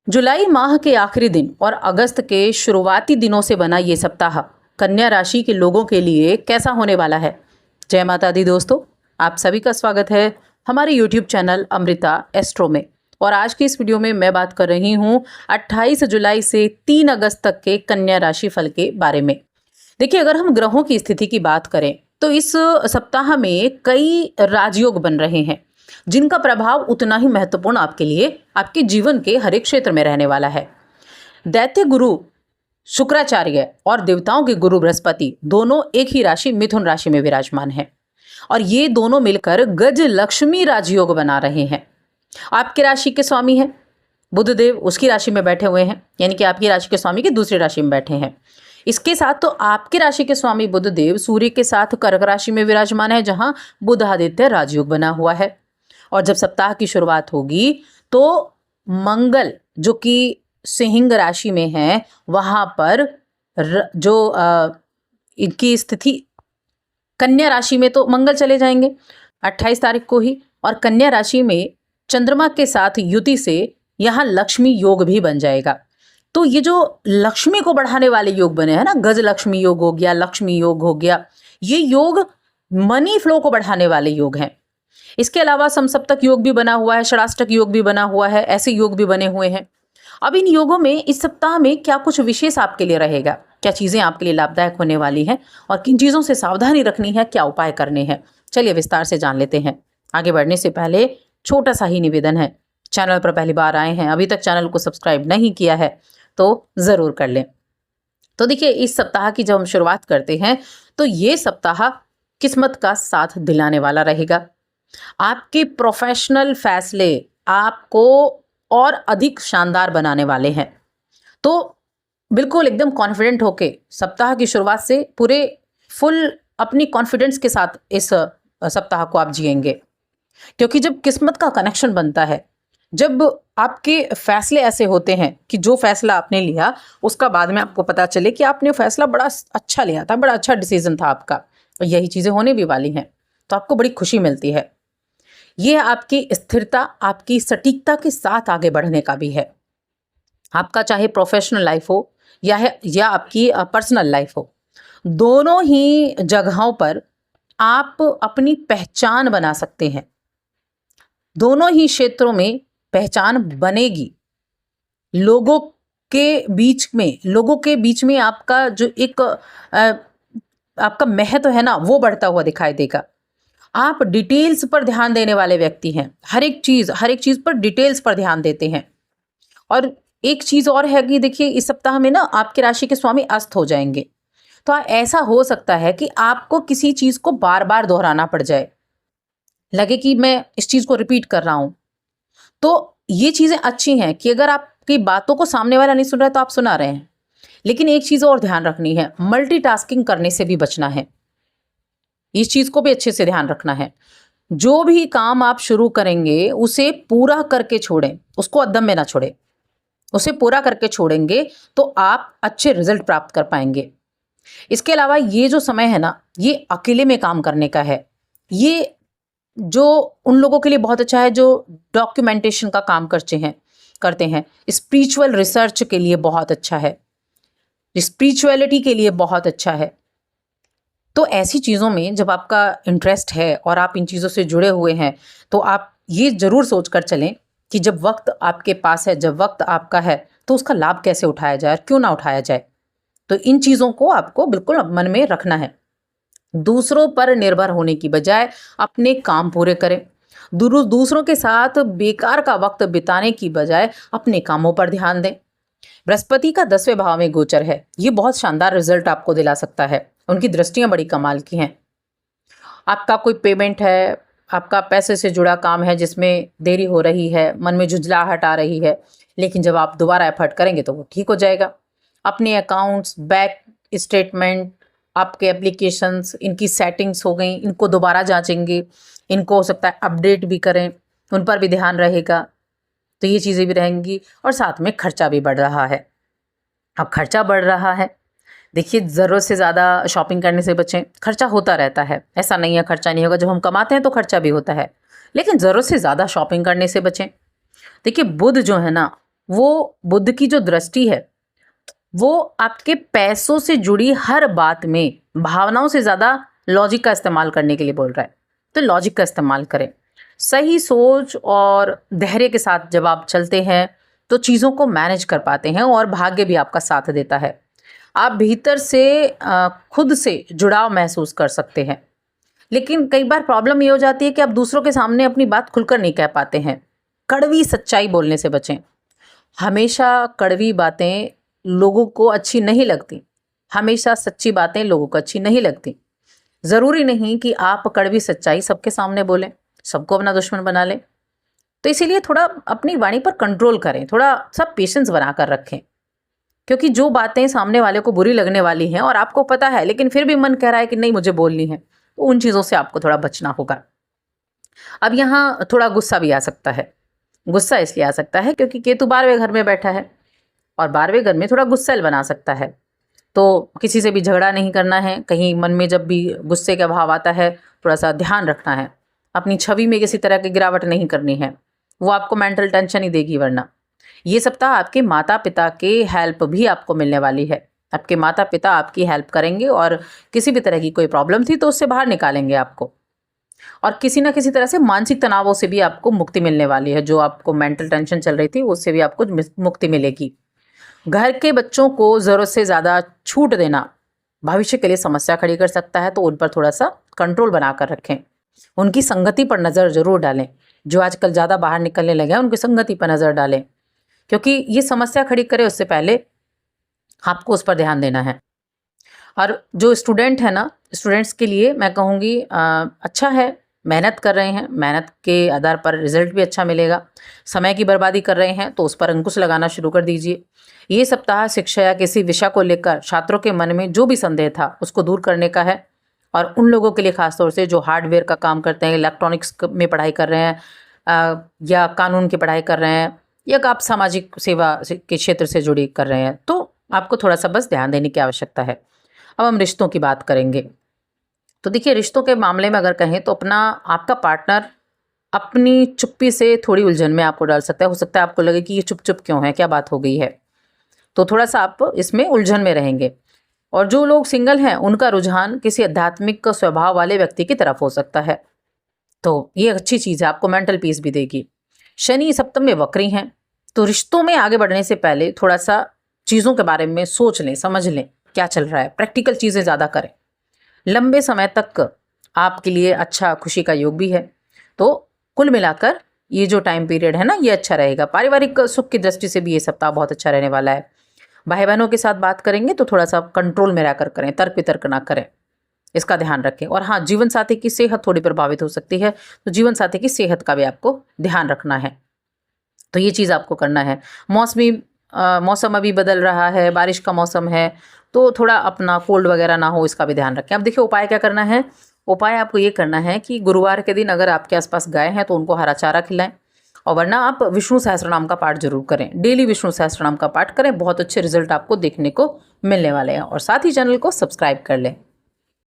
जुलाई माह के आखिरी दिन और अगस्त के शुरुआती दिनों से बना ये सप्ताह कन्या राशि के लोगों के लिए कैसा होने वाला है। जय माता दी दोस्तों, आप सभी का स्वागत है हमारे YouTube चैनल अमृता एस्ट्रो में। और आज की इस वीडियो में मैं बात कर रही हूँ 28 जुलाई से 3 अगस्त तक के कन्या राशि फल के बारे में। देखिए, अगर हम ग्रहों की स्थिति की बात करें तो इस सप्ताह में कई राजयोग बन रहे हैं जिनका प्रभाव उतना ही महत्वपूर्ण आपके लिए आपके जीवन के हर एक क्षेत्र में रहने वाला है। दैत्य गुरु शुक्राचार्य और देवताओं के गुरु बृहस्पति दोनों एक ही राशि मिथुन राशि में विराजमान हैं और ये दोनों मिलकर गज लक्ष्मी राजयोग बना रहे हैं। आपकी राशि के स्वामी हैं बुध देव, उसकी राशि में बैठे हुए हैं, यानी कि आपकी राशि के स्वामी की दूसरी राशि में बैठे हैं। इसके साथ तो आपकी राशि के स्वामी बुध देव सूर्य के साथ कर्क राशि में विराजमान है, जहां बुधादित्य राजयोग बना हुआ है। और जब सप्ताह की शुरुआत होगी तो मंगल जो कि सिंह राशि में है वहां पर इनकी स्थिति कन्या राशि में तो मंगल चले जाएंगे 28 तारीख को ही, और कन्या राशि में चंद्रमा के साथ युति से यहाँ लक्ष्मी योग भी बन जाएगा। तो ये जो लक्ष्मी को बढ़ाने वाले योग बने हैं ना, गज लक्ष्मी योग हो गया, लक्ष्मी योग हो गया, ये योग मनी फ्लो को बढ़ाने वाले योग हैं। इसके अलावा समसप्तक योग भी बना हुआ है, षडाष्टक योग भी बना हुआ है, ऐसे योग भी बने हुए हैं। अब इन योगों में इस सप्ताह में क्या कुछ विशेष आपके लिए रहेगा, क्या चीज़ें आपके लिए लाभदायक होने वाली हैं और किन चीज़ों से सावधानी रखनी है, क्या उपाय करने हैं, चलिए विस्तार से जान लेते हैं। आगे बढ़ने से पहले छोटा सा ही निवेदन है, चैनल पर पहली बार आए हैं, अभी तक चैनल को सब्सक्राइब नहीं किया है तो ज़रूर कर लें। तो देखिए, इस सप्ताह की जब हम शुरुआत करते हैं तो ये सप्ताह किस्मत का साथ दिलाने वाला रहेगा। आपके प्रोफेशनल फैसले आपको और अधिक शानदार बनाने वाले हैं। तो बिल्कुल एकदम कॉन्फिडेंट होके सप्ताह की शुरुआत से पूरे फुल अपनी कॉन्फिडेंस के साथ इस सप्ताह को आप जिएंगे, क्योंकि जब किस्मत का कनेक्शन बनता है, जब आपके फैसले ऐसे होते हैं कि जो फैसला आपने लिया उसका बाद में आपको पता चले कि आपने फैसला बड़ा अच्छा लिया था, बड़ा अच्छा डिसीजन था आपका, और यही चीज़ें होने भी वाली हैं, तो आपको बड़ी खुशी मिलती है। ये आपकी स्थिरता, आपकी सटीकता के साथ आगे बढ़ने का भी है। आपका चाहे प्रोफेशनल लाइफ हो या आपकी पर्सनल लाइफ हो, दोनों ही जगहों पर आप अपनी पहचान बना सकते हैं। दोनों ही क्षेत्रों में पहचान बनेगी। लोगों के बीच में आपका जो एक आपका महत्व है ना, वो बढ़ता हुआ दिखाई देगा। आप डिटेल्स पर ध्यान देने वाले व्यक्ति हैं, हर एक चीज़ पर डिटेल्स पर ध्यान देते हैं। और एक चीज़ और है कि देखिए, इस सप्ताह में ना आपकी राशि के स्वामी अस्त हो जाएंगे, तो ऐसा हो सकता है कि आपको किसी चीज़ को बार बार दोहराना पड़ जाए, लगे कि मैं इस चीज़ को रिपीट कर रहा हूँ। तो ये चीज़ें अच्छी हैं कि अगर आपकी बातों को सामने वाला नहीं सुन रहा है तो आप सुना रहे हैं, लेकिन एक चीज़ और ध्यान रखनी है, मल्टीटास्किंग करने से भी बचना है। इस चीज़ को भी अच्छे से ध्यान रखना है। जो भी काम आप शुरू करेंगे उसे पूरा करके छोड़ें, उसको अधम में ना छोड़ें। उसे पूरा करके छोड़ेंगे तो आप अच्छे रिजल्ट प्राप्त कर पाएंगे। इसके अलावा ये जो समय है ना, ये अकेले में काम करने का है। ये जो उन लोगों के लिए बहुत अच्छा है जो डॉक्यूमेंटेशन का काम करते हैं। स्पिरिचुअल रिसर्च के लिए बहुत अच्छा है, स्पिरिचुअलिटी के लिए बहुत अच्छा है। तो ऐसी चीज़ों में जब आपका इंटरेस्ट है और आप इन चीज़ों से जुड़े हुए हैं, तो आप ये ज़रूर सोच कर चलें कि जब वक्त आपके पास है, जब वक्त आपका है, तो उसका लाभ कैसे उठाया जाए और क्यों ना उठाया जाए। तो इन चीज़ों को आपको बिल्कुल मन में रखना है। दूसरों पर निर्भर होने की बजाय अपने काम पूरे करें। दूसरों के साथ बेकार का वक्त बिताने की बजाय अपने कामों पर ध्यान दें। बृहस्पति का 10वें भाव में गोचर है, ये बहुत शानदार रिजल्ट आपको दिला सकता है। उनकी दृष्टियां बड़ी कमाल की हैं। आपका कोई पेमेंट है, आपका पैसे से जुड़ा काम है जिसमें देरी हो रही है, मन में झुंझलाहट आ रही है, लेकिन जब आप दोबारा एफर्ट करेंगे तो वो ठीक हो जाएगा। अपने अकाउंट्स, बैंक स्टेटमेंट, आपके एप्लीकेशंस, इनकी सेटिंग्स हो गई, इनको दोबारा जांचेंगे, इनको हो सकता है अपडेट भी करें, उन पर भी ध्यान रहेगा। तो ये चीज़ें भी रहेंगी। और साथ में खर्चा भी बढ़ रहा है। अब खर्चा बढ़ रहा है, देखिए, ज़रूरत से ज़्यादा शॉपिंग करने से बचें। खर्चा होता रहता है, ऐसा नहीं है खर्चा नहीं होगा, जब हम कमाते हैं तो खर्चा भी होता है, लेकिन ज़रूरत से ज़्यादा शॉपिंग करने से बचें। देखिए, बुध जो है ना, वो बुध की जो दृष्टि है वो आपके पैसों से जुड़ी हर बात में भावनाओं से ज़्यादा लॉजिक का इस्तेमाल करने के लिए बोल रहा है। तो लॉजिक का इस्तेमाल करें। सही सोच और धैर्य के साथ जब आप चलते हैं तो चीज़ों को मैनेज कर पाते हैं और भाग्य भी आपका साथ देता है। आप भीतर से खुद से जुड़ाव महसूस कर सकते हैं। लेकिन कई बार प्रॉब्लम ये हो जाती है कि आप दूसरों के सामने अपनी बात खुलकर नहीं कह पाते हैं। कड़वी सच्चाई बोलने से बचें। हमेशा कड़वी बातें लोगों को अच्छी नहीं लगती। हमेशा सच्ची बातें लोगों को अच्छी नहीं लगती। ज़रूरी नहीं कि आप कड़वी सच्चाई सबके सामने बोलें, सबको अपना दुश्मन बना लें। तो इसीलिए थोड़ा अपनी वाणी पर कंट्रोल करें, थोड़ा सब पेशेंस बना कर रखें। क्योंकि जो बातें सामने वाले को बुरी लगने वाली हैं और आपको पता है लेकिन फिर भी मन कह रहा है कि नहीं मुझे बोलनी है, तो उन चीज़ों से आपको थोड़ा बचना होगा। अब यहाँ थोड़ा गुस्सा भी आ सकता है। गुस्सा इसलिए आ सकता है क्योंकि केतु 12वें घर में बैठा है और 12वें घर में थोड़ा गुस्सैल बना सकता है। तो किसी से भी झगड़ा नहीं करना है। कहीं मन में जब भी गुस्से का भाव आता है थोड़ा सा ध्यान रखना है। अपनी छवि में किसी तरह की गिरावट नहीं करनी है, वो आपको मेंटल टेंशन ही देगी। वरना ये सप्ताह आपके माता पिता के हेल्प भी आपको मिलने वाली है। आपके माता पिता आपकी हेल्प करेंगे और किसी भी तरह की कोई प्रॉब्लम थी तो उससे बाहर निकालेंगे आपको। और किसी ना किसी तरह से मानसिक तनावों से भी आपको मुक्ति मिलने वाली है। जो आपको मेंटल टेंशन चल रही थी उससे भी आपको मुक्ति मिलेगी। घर के बच्चों को ज़रूरत से ज़्यादा छूट देना भविष्य के लिए समस्या खड़ी कर सकता है, तो उन पर थोड़ा सा कंट्रोल बना कर रखें। उनकी संगति पर नज़र ज़रूर डालें। जो आजकल ज़्यादा बाहर निकलने लगे हैं उनकी संगति पर नज़र डालें, क्योंकि ये समस्या खड़ी करे उससे पहले आपको उस पर ध्यान देना है। और जो स्टूडेंट है ना, स्टूडेंट्स के लिए मैं कहूँगी अच्छा है, मेहनत कर रहे हैं, मेहनत के आधार पर रिजल्ट भी अच्छा मिलेगा। समय की बर्बादी कर रहे हैं तो उस पर अंकुश लगाना शुरू कर दीजिए। ये सप्ताह शिक्षा या किसी विषय को लेकर छात्रों के मन में जो भी संदेह था उसको दूर करने का है। और उन लोगों के लिए खासतौर से जो हार्डवेयर का काम करते हैं, इलेक्ट्रॉनिक्स में पढ़ाई कर रहे हैं या कानून की पढ़ाई कर रहे हैं या आप सामाजिक सेवा के क्षेत्र से जुड़ी कर रहे हैं, तो आपको थोड़ा सा बस ध्यान देने की आवश्यकता है। अब हम रिश्तों की बात करेंगे। तो देखिए, रिश्तों के मामले में अगर कहें तो आपका पार्टनर अपनी चुप्पी से थोड़ी उलझन में आपको डाल सकता है। हो सकता है आपको लगे कि ये चुप चुप क्यों है, क्या बात हो गई है, तो थोड़ा सा आप इसमें उलझन में रहेंगे। और जो लोग सिंगल हैं उनका रुझान किसी आध्यात्मिक स्वभाव वाले व्यक्ति की तरफ हो सकता है, तो ये अच्छी चीज़ है, आपको मेंटल पीस भी देगी। शनि सप्तम में वक्री हैं, तो रिश्तों में आगे बढ़ने से पहले थोड़ा सा चीज़ों के बारे में सोच लें, समझ लें क्या चल रहा है, प्रैक्टिकल चीज़ें ज़्यादा करें। लंबे समय तक आपके लिए अच्छा खुशी का योग भी है। तो कुल मिलाकर ये जो टाइम पीरियड है ना, ये अच्छा रहेगा। पारिवारिक सुख की दृष्टि से भी ये सप्ताह बहुत अच्छा रहने वाला है। भाई बहनों के साथ बात करेंगे तो थोड़ा सा कंट्रोल में रहकर करें, तर्क वितर्क ना करें, इसका ध्यान रखें। और हाँ, जीवन साथी की सेहत थोड़ी प्रभावित हो सकती है, तो जीवन साथी की सेहत का भी आपको ध्यान रखना है। तो ये चीज़ आपको करना है। मौसम अभी बदल रहा है, बारिश का मौसम है, तो थोड़ा अपना कोल्ड वगैरह ना हो, इसका भी ध्यान रखें। अब देखिए, उपाय क्या करना है। उपाय आपको ये करना है कि गुरुवार के दिन अगर आपके आसपास गाय हैं तो उनको हरा चारा खिलाएं, और वरना आप विष्णु सहस्त्रनाम का पाठ जरूर करें। डेली विष्णु सहस्त्रनाम का पाठ करें, बहुत अच्छे रिजल्ट आपको देखने को मिलने वाले हैं। और साथ ही चैनल को सब्सक्राइब कर लें।